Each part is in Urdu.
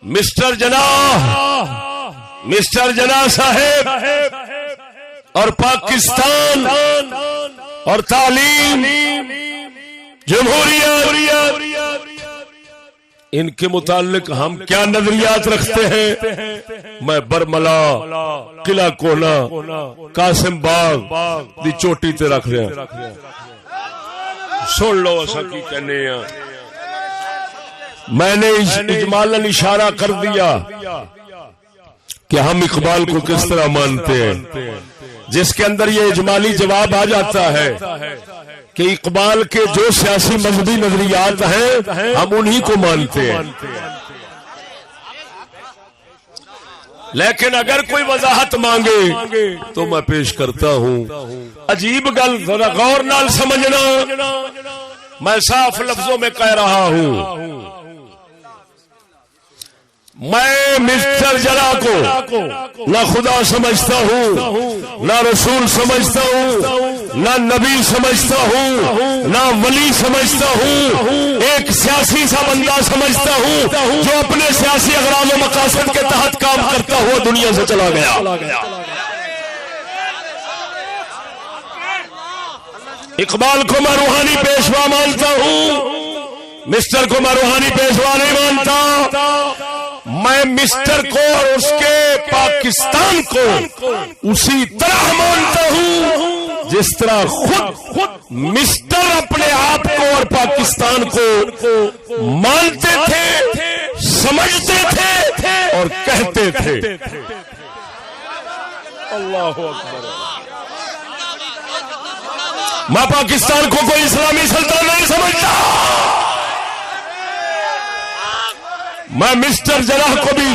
مسٹر جناح صاحب اور پاکستان اور تعلیم جمہوریت ان کے متعلق ہم کیا نظریات رکھتے ہیں میں برملا قلعہ کونا قاسم باغ دی چوٹی تے رکھ رہا سن لو اسا کی کہنے ہیں. میں نے اجمالاً اشارہ کر دیا کہ ہم اقبال کو کس طرح مانتے ہیں، جس کے اندر یہ اجمالی جواب آ جاتا ہے کہ اقبال کے جو سیاسی مذہبی نظریات ہیں ہم انہی کو مانتے ہیں. لیکن اگر کوئی وضاحت مانگے تو میں پیش کرتا ہوں. عجیب گل ذرا غور نال سمجھنا، میں صاف لفظوں میں کہہ رہا ہوں. میں مسٹر جناح کو نہ خدا سمجھتا ہوں، نہ رسول سمجھتا ہوں، نہ نبی سمجھتا ہوں، نہ ولی سمجھتا ہوں. ایک سیاسی سا بندہ سمجھتا ہوں جو اپنے سیاسی اغراض و مقاصد کے تحت کام کرتا ہوا دنیا سے چلا گیا. اقبال کو میں روحانی پیشوا مانتا ہوں، مسٹر کو میں روحانی پیشوا نہیں مانتا. میں مسٹر کو اور اس کے پاکستان کو اسی طرح مانتا ہوں جس طرح خود مسٹر اپنے آپ کو اور پاکستان کو مانتے تھے، سمجھتے تھے اور کہتے تھے. اللہ اکبر. میں پاکستان کو کوئی اسلامی سلطنت نہیں سمجھتا. میں مسٹر جناح کو بھی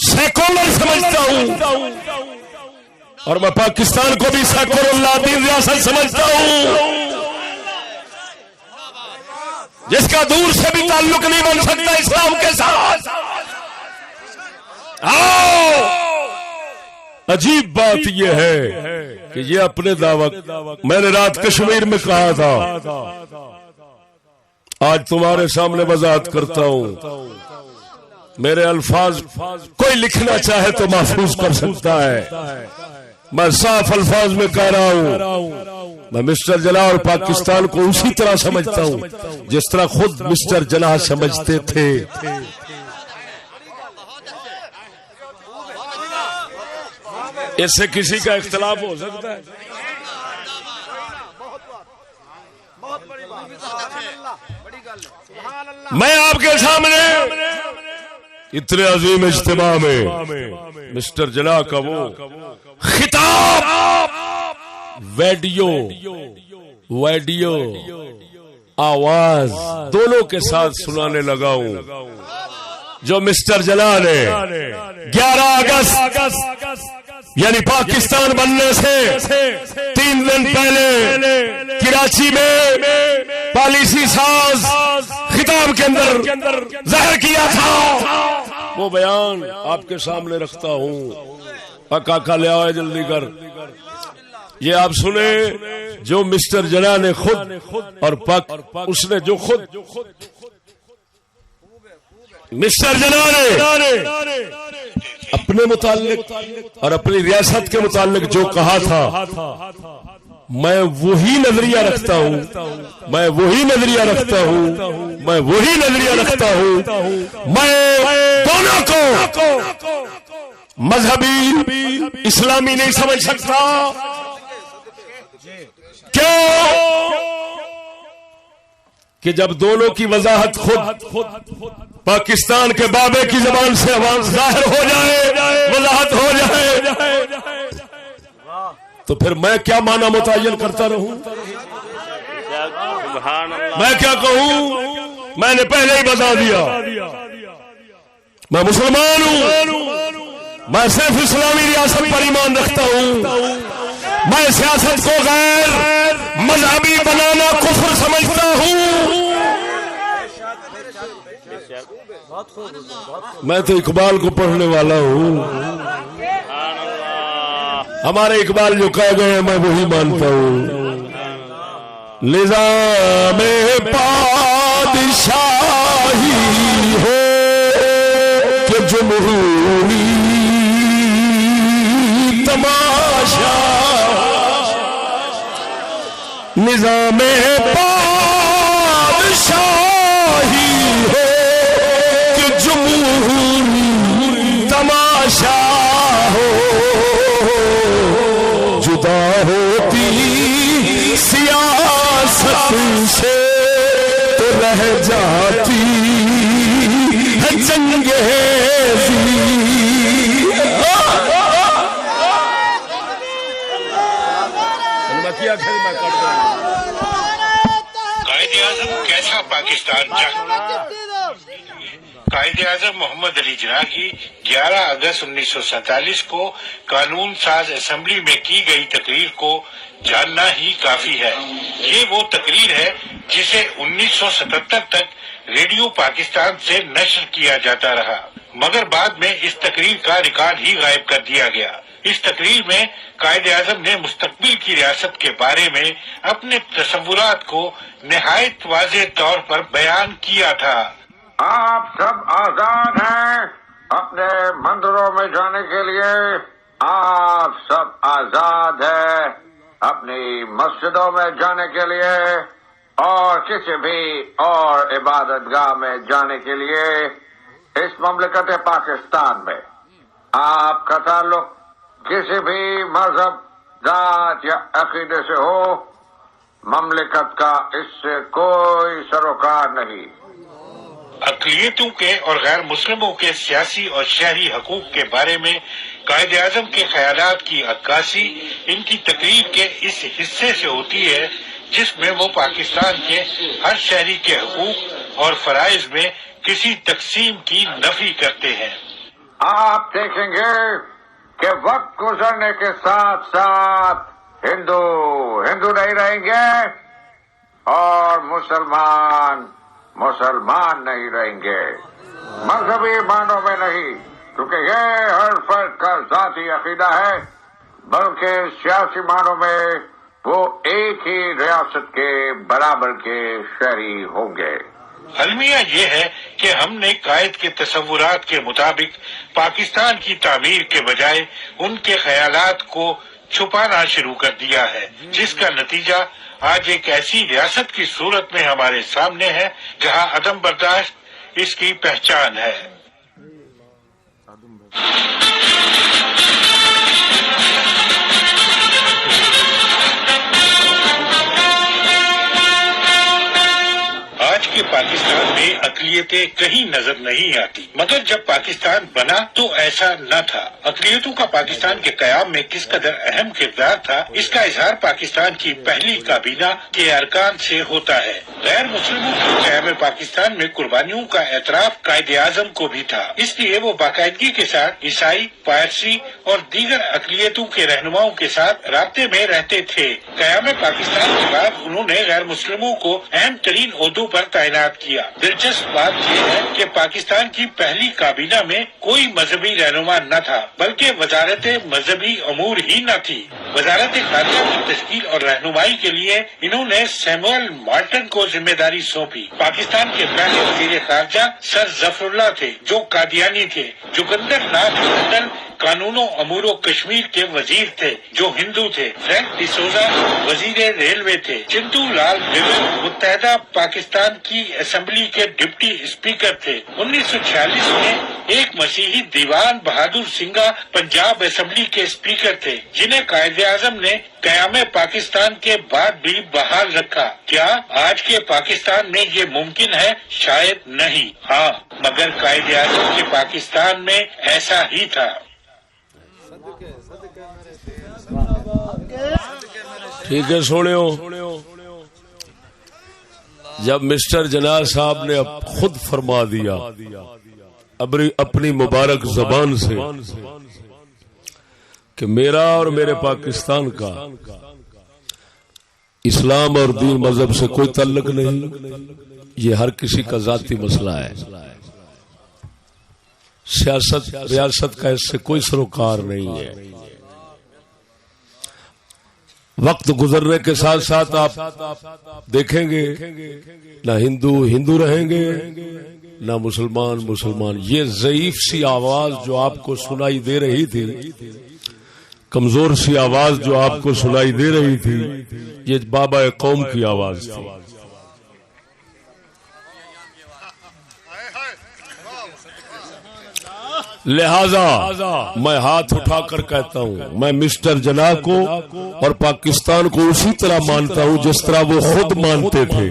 سیکولر سمجھتا ہوں اور میں پاکستان کو بھی سیکولر اللہ دین ریاست سمجھتا ہوں جس کا دور سے بھی تعلق نہیں بن سکتا اسلام کے ساتھ. عجیب بات یہ ہے کہ یہ اپنے دعوت، میں نے رات کشمیر میں کہا تھا، آج تمہارے سامنے وضاحت کرتا ہوں. میرے الفاظ کوئی لکھنا چاہے تو محفوظ کر سکتا ہے. میں صاف الفاظ میں کہہ رہا ہوں، میں مسٹر جناح اور پاکستان کو اسی طرح سمجھتا ہوں جس طرح خود مسٹر جناح سمجھتے تھے. اس سے کسی کا اختلاف ہو سکتا ہے؟ میں آپ کے سامنے اتنے عظیم اجتماع میں مسٹر جناح کا وہ خطاب ویڈیو آواز دونوں کے ساتھ سنانے لگا ہوں جو مسٹر جناح نے 11 اگست یعنی پاکستان بننے سے 3 دن پہلے کراچی میں پالیسی ساز خطاب کے اندر ظاہر کیا تھا. وہ بیان آپ کے سامنے رکھتا ہوں. کاکا لے آئے جلدی کر. یہ آپ سنیں جو مسٹر جناح نے خود اور اس نے جو خود مسٹر جناح نے اپنے متعلق اور اپنی ریاست کے متعلق جو کہا تھا، میں وہی نظریہ رکھتا ہوں، میں وہی نظریہ رکھتا ہوں، میں وہی نظریہ رکھتا ہوں. میں دونوں کو مذہبی اسلامی نہیں سمجھ سکتا. کیوں کہ جب دونوں کی وضاحت خود پاکستان کے بابے کی زبان سے ظاہر ہو جائے، وضاحت ہو جائے، تو پھر میں کیا معنی متعین کرتا رہوں؟ میں کیا کہوں؟ میں نے پہلے ہی بتا دیا میں مسلمان ہوں، میں صرف اسلامی ریاست پر ایمان رکھتا ہوں. میں سیاست کو غیر مذہبی بنانا کفر سمجھتا ہوں. میں تو اقبال کو پڑھنے والا ہوں. ہمارے اقبال جو کہہ گئے ہیں میں وہی مانتا ہوں. نظام پادشاہی ہو جمہوری تماشا نظام بادشاہی ہے کہ جمہوری تماشا ہو جدا ہوتی سیاست سے تو رہ جاتی ہے چنگیزی قائد اعظم کیسا پاکستان چاہتا؟ قائد اعظم محمد علی جناح کی 11 اگست 1947 کو قانون ساز اسمبلی میں کی گئی تقریر کو جاننا ہی کافی ہے۔ یہ وہ تقریر ہے جسے 1977 تک ریڈیو پاکستان سے نشر کیا جاتا رہا، مگر بعد میں اس تقریر کا ریکارڈ ہی غائب کر دیا گیا۔ اس تقریر میں قائد اعظم نے مستقبل کی ریاست کے بارے میں اپنے تصورات کو نہایت واضح طور پر بیان کیا تھا۔ آپ سب آزاد ہیں اپنے مندروں میں جانے کے لیے، آپ سب آزاد ہیں اپنی مسجدوں میں جانے کے لیے اور کسی بھی اور عبادت گاہ میں جانے کے لیے اس مملکت پاکستان میں۔ آپ کا تعلق کسی بھی مذہب، ذات یا عقیدے سے ہو، مملکت کا اس سے کوئی سروکار نہیں۔ اقلیتوں کے اور غیر مسلموں کے سیاسی اور شہری حقوق کے بارے میں قائد اعظم کے خیالات کی عکاسی ان کی تقریر کے اس حصے سے ہوتی ہے جس میں وہ پاکستان کے ہر شہری کے حقوق اور فرائض میں کسی تقسیم کی نفی کرتے ہیں۔ آپ دیکھیں گے کہ وقت گزرنے کے ساتھ ساتھ ہندو نہیں رہیں گے اور مسلمان نہیں رہیں گے، مذہبی معنوں میں نہیں، کیونکہ یہ ہر فرد کا ذاتی عقیدہ ہے، بلکہ سیاسی معنوں میں وہ ایک ہی ریاست کے برابر کے شہری ہوں گے۔ المیہ یہ ہے کہ ہم نے قائد کے تصورات کے مطابق پاکستان کی تعمیر کے بجائے ان کے خیالات کو چھپانا شروع کر دیا ہے، جس کا نتیجہ آج ایک ایسی ریاست کی صورت میں ہمارے سامنے ہے جہاں عدم برداشت اس کی پہچان ہے۔ آج کے پاکستان میں اقلیتیں کہیں نظر نہیں آتی، مگر جب پاکستان بنا تو ایسا نہ تھا۔ اقلیتوں کا پاکستان کے قیام میں کس قدر اہم کردار تھا، اس کا اظہار پاکستان کی پہلی کابینہ کے ارکان سے ہوتا ہے۔ غیر مسلموں کے قیام پاکستان میں قربانیوں کا اعتراف قائد اعظم کو بھی تھا، اس لیے وہ باقاعدگی کے ساتھ عیسائی، پارسی اور دیگر اقلیتوں کے رہنماؤں کے ساتھ رابطے میں رہتے تھے۔ قیام پاکستان کے بعد انہوں نے غیر مسلموں کو اہم ترین عہدوں پر تعینات کیا۔ دلچسپ بات یہ ہے کہ پاکستان کی پہلی کابینہ میں کوئی مذہبی رہنما نہ تھا، بلکہ وزارت مذہبی امور ہی نہ تھی۔ وزارت خارجہ کی تشکیل اور رہنمائی کے لیے انہوں نے سیموئل مارٹن کو ذمہ داری سونپی۔ پاکستان کے پہلے وزیر خارجہ سر ظفر اللہ تھے جو قادیانی تھے۔ جوگندر ناتھ منڈل قانون و امور و کشمیر کے وزیر تھے جو ہندو تھے۔ فرینک ڈیسوزا وزیر ریلوے تھے۔ چنتو لال بھیول متحدہ پاکستان کی اسمبلی کے ڈپٹی اسپیکر تھے۔ 1946 میں ایک مسیحی دیوان بہادر سنگھا پنجاب اسمبلی کے اسپیکر تھے جنہیں قائد اعظم نے قیام پاکستان کے بعد بھی بحال رکھا۔ کیا آج کے پاکستان میں یہ ممکن ہے؟ شاید نہیں، ہاں، مگر قائد اعظم کے پاکستان میں ایسا ہی تھا۔ ٹھیک ہے سوڑیو، جب مسٹر جناح صاحب نے خود فرما دیا اپنی مبارک زبان سے کہ میرا اور میرے پاکستان کا اسلام اور دین مذہب سے کوئی تعلق نہیں، یہ ہر کسی کا ذاتی مسئلہ ہے، سیاست ریاست کا اس سے کوئی سروکار نہیں ہے۔ وقت گزرنے کے ساتھ ساتھ آپ دیکھیں گے نہ ہندو رہیں گے نہ مسلمان. یہ ضعیف سی آواز جو آپ کو سنائی دے رہی تھی، کمزور سی آواز جو آپ کو سنائی دے رہی تھی، یہ بابا قوم کی آواز تھی. لہذا میں ہاتھ اٹھا کر کہتا ہوں، میں مسٹر جناح کو اور پاکستان کو اسی طرح مانتا ہوں جس طرح وہ خود مانتے تھے.